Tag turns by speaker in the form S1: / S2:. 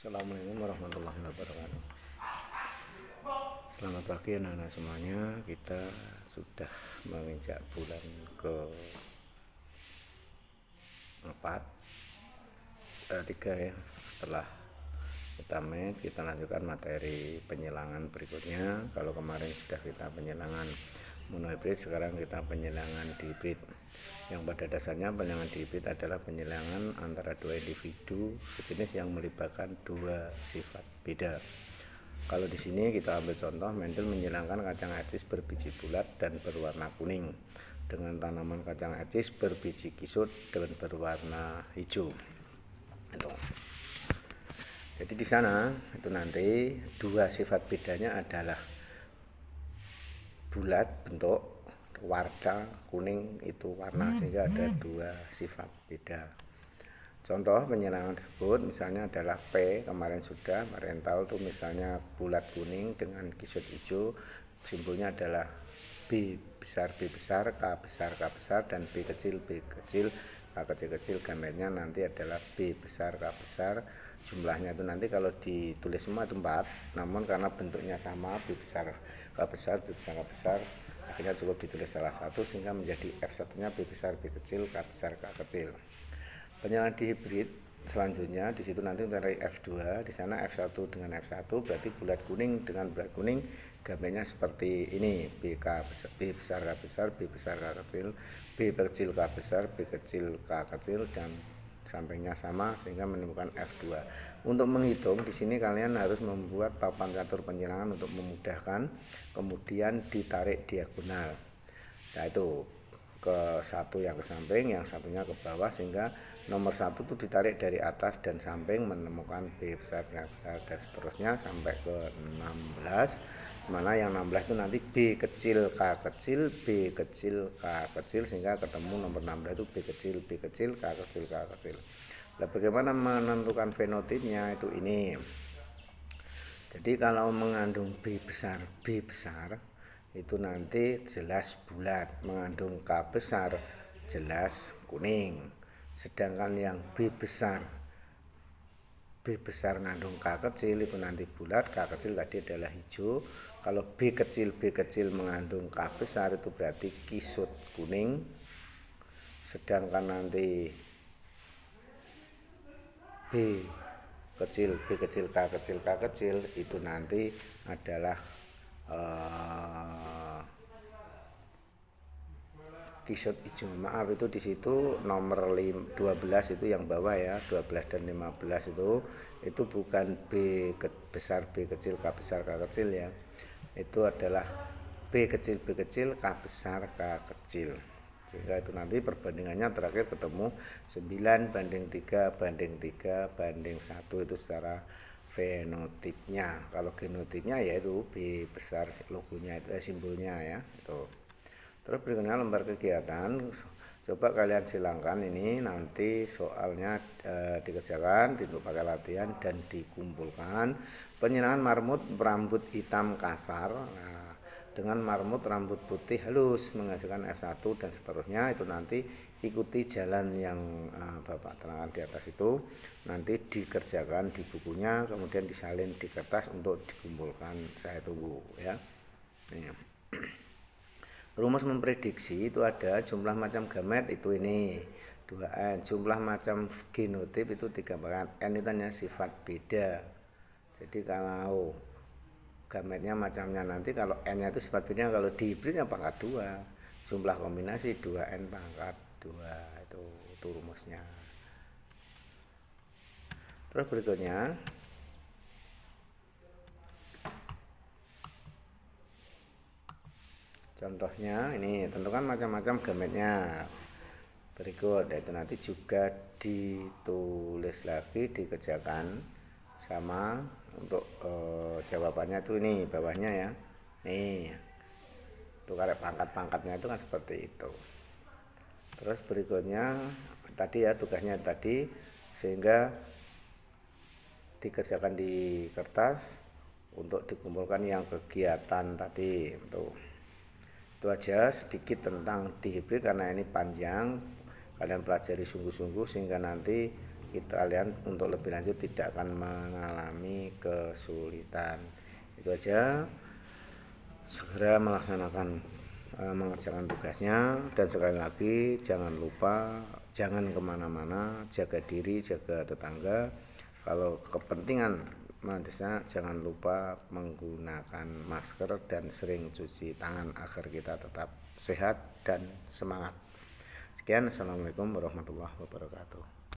S1: Assalamualaikum warahmatullahi wabarakatuh. Selamat pagi anak-anak semuanya. Kita sudah menginjak bulan ke-4 3 ya. Setelah kita kita lanjutkan materi penyilangan berikutnya. Kalau kemarin sudah kita penyilangan monohibrid, sekarang kita penyilangan dihibrid. Yang pada dasarnya penyilangan dihibrid adalah penyilangan antara dua individu sejenis yang melibatkan dua sifat beda. Kalau di sini kita ambil contoh, Mendel menyilangkan kacang acis berbiji bulat dan berwarna kuning dengan tanaman kacang acis berbiji kisut dan berwarna hijau. Jadi di sana itu nanti dua sifat bedanya adalah bulat bentuk, warna kuning itu warna, sehingga ada dua sifat beda. Contoh penyilangan tersebut misalnya adalah P, kemarin sudah merental tuh misalnya bulat kuning dengan kisut hijau, simbolnya adalah B besar, K besar, K besar, dan B kecil, K kecil, gambarnya nanti adalah B besar, K besar. Jumlahnya itu nanti kalau ditulis semua itu 4, namun karena bentuknya sama, B besar, K besar, B besar, K besar, akhirnya cukup ditulis salah satu sehingga menjadi F1 nya B besar, B kecil, K besar, K kecil. Penyilangan dihibrid selanjutnya di situ nanti mencari F2, di sana F1 dengan F1 berarti bulat kuning dengan bulat kuning, gambarnya seperti ini, B besar, K besar, B besar, K kecil, B kecil, K besar, B kecil, K kecil, dan sampingnya sama sehingga menimbulkan F2. Untuk menghitung di sini kalian harus membuat papan catur penyilangan untuk memudahkan, kemudian ditarik diagonal. Nah itu ke satu yang ke samping, yang satunya ke bawah, sehingga nomor 1 itu ditarik dari atas dan samping menemukan B besar, B besar, dan seterusnya sampai ke 16, mana yang 16 itu nanti B kecil, K kecil, B kecil, K kecil, sehingga ketemu nomor 16 itu B kecil, B kecil, K kecil, K kecil. Nah, bagaimana menentukan fenotipnya itu ini. Jadi kalau mengandung B besar itu nanti jelas bulat, mengandung K besar jelas kuning. Sedangkan yang B besar mengandung K kecil itu nanti bulat, K kecil tadi adalah hijau. Kalau B kecil mengandung K besar itu berarti kisut kuning. Sedangkan nanti B kecil, K kecil itu nanti adalah kisut hijau. Maaf, itu di situ nomor 12 itu yang bawah ya, 12 dan 15 itu bukan B besar, B kecil, K besar, K kecil ya. Itu adalah B kecil, K besar, K kecil. Sehingga itu nanti perbandingannya terakhir ketemu 9 banding 3 banding 1 itu secara fenotipnya. Kalau genotipnya yaitu B besar, logonya itu simbolnya ya itu. Terus berikutnya lembar kegiatan, coba kalian silangkan ini, nanti soalnya dikerjakan, pakai latihan dan dikumpulkan. Penyilangan marmut rambut hitam kasar, nah, dengan marmut rambut putih halus menghasilkan F1 dan seterusnya. Itu nanti ikuti jalan yang Bapak terangkan di atas itu, nanti dikerjakan di bukunya, kemudian disalin di kertas untuk dikumpulkan. Saya tunggu ya. Ini. Rumus memprediksi itu ada jumlah macam gamet itu ini 2N, jumlah macam genotip itu 3 bahkan N itu hanya sifat beda. Jadi kalau gametnya macamnya nanti, kalau N nya itu sifat beda, kalau dihibridnya pangkat 2, jumlah kombinasi 2N pangkat 2, itu rumusnya. Terus berikutnya contohnya ini, tentukan macam-macam gametnya. Berikut yaitu nanti juga ditulis lagi, dikerjakan sama untuk jawabannya itu ini bawahnya ya. Nih. Itu kayak pangkat-pangkatnya itu kan seperti itu. Terus berikutnya tadi ya tugasnya tadi, sehingga dikerjakan di kertas untuk dikumpulkan yang kegiatan tadi itu aja sedikit tentang dihibrid, karena ini panjang, kalian pelajari sungguh-sungguh sehingga nanti kalian untuk lebih lanjut tidak akan mengalami kesulitan. Itu aja, segera melaksanakan mengerjakan tugasnya, dan sekali lagi jangan lupa jangan kemana-mana, jaga diri, jaga tetangga. Kalau kepentingan mendesak jangan lupa menggunakan masker dan sering cuci tangan agar kita tetap sehat dan semangat. Sekian, assalamualaikum warahmatullahi wabarakatuh.